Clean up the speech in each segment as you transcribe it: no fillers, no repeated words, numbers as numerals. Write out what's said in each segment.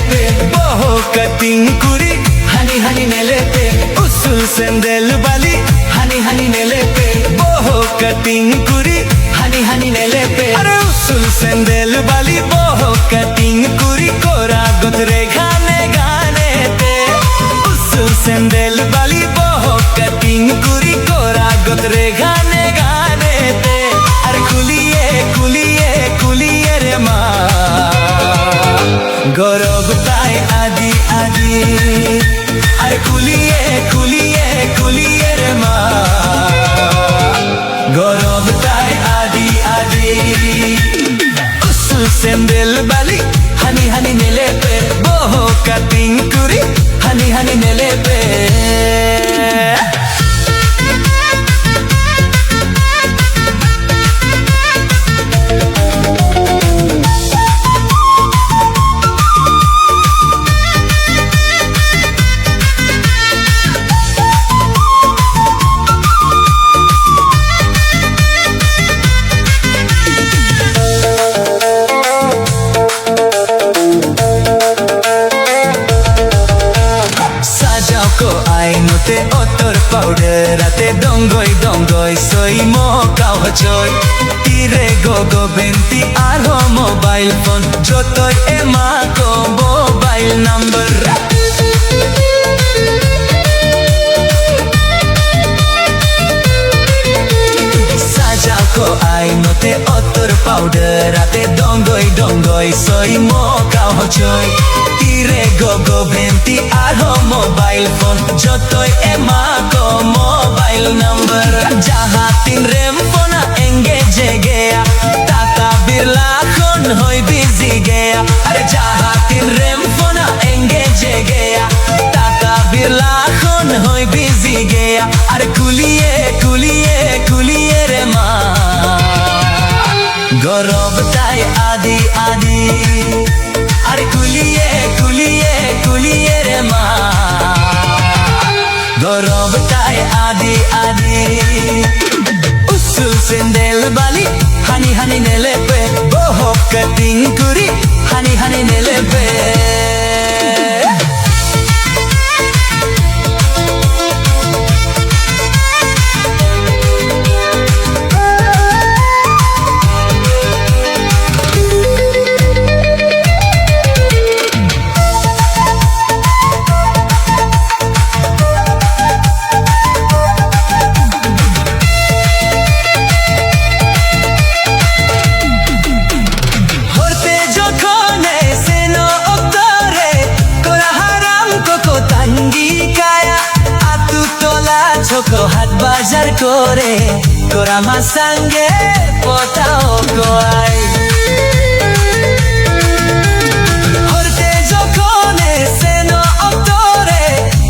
पे boho cutting kuri hani hani nele pe usul sandal bali hani hani nele pe boho cutting kuri hani hani nele pe are usul sandal bali boho cutting kuri kora gotre gane gane te usul sandal bali boho cutting kuri kora gotre gane gane te are kuliye kuliye kuliye re ma গরব তাই আদি আদি আর কুলিয়ে কুলিয়ে কুলিয়ে রে মা গরব তাই আদি আদি উসুল সেন্দেল বালি হানি হানি নেলে পে বহু কাটিং কুরি হানি হানি নেলে পে আইনতে অতর পাউডার রাতে ডঙ্গই ডঙ্গই সই মকাও হচই তীরে গো বেন্তি আর মোবাইল ফোন যতই এমা কো মোবাইল নাম্বার সাজাও কো আইনতে অতর পাউডার রাতে ডঙ্গই ডঙ্গই সই মকাও হচই তীরে গো বেন্তি আর মোবাইল ফোন যতই এমা কো মোবাইল নাম্বার যাহা তিন রেম ফোনা এঙ্গেজে গেয়া টাকা বিরলা খন হই বিজি গেয়া আরে যাহা তিন রেম ফোনা এঙ্গেজে গেয়া টাকা বিরলা খন হই বিজি গেয়া আরে কুলিয়ে কুলিয়ে কুলিয়ে রে মা গরব তাই আদি আদি আরে কুলিয়ে কুলিয়ে কুলিয়ে রে মা গরব তাই আদি আদি উসুল সেন্দেল বালি হানি হানি নেলে পে বহু কাটিং কুরি হানি হানি নেলে পে ছোট হাট বাজার করে তোরা মা সঙ্গে পতাও কোয়াই হরতে যখন সেনো অতরে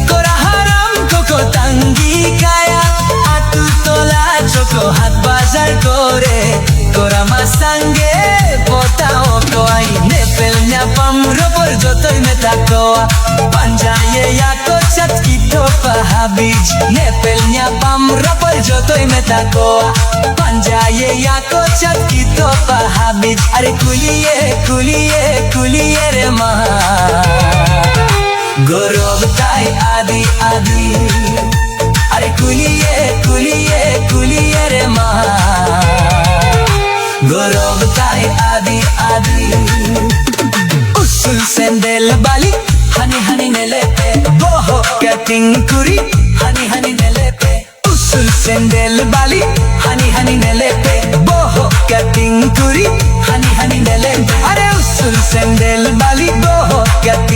কোরা হারাম কোকো তাঙ্গি কায়া আতু তোলা ছোট হাট বাজার করে তোরা মা সঙ্গে পতাও কোয়াই নেপেল ন্যাপাম রবর যতই মেতা কোয়া পাঞ্জায়ে ইয়াকো Chatki Habij nepel nya pam rapal jotoy meta ko panjaye ya ko chat kito pa habij are kuliye kuliye kuliye re ma gorob tai adi adi are kuliye kuliye kuliye re ma gorob tai adi adi usul sandal bali hani hani nele pe boho cutting kuri hani hani nele pe usul sandal bali hani hani nele pe boho cutting kuri hani hani nele pe are usul sandal bali boho cutting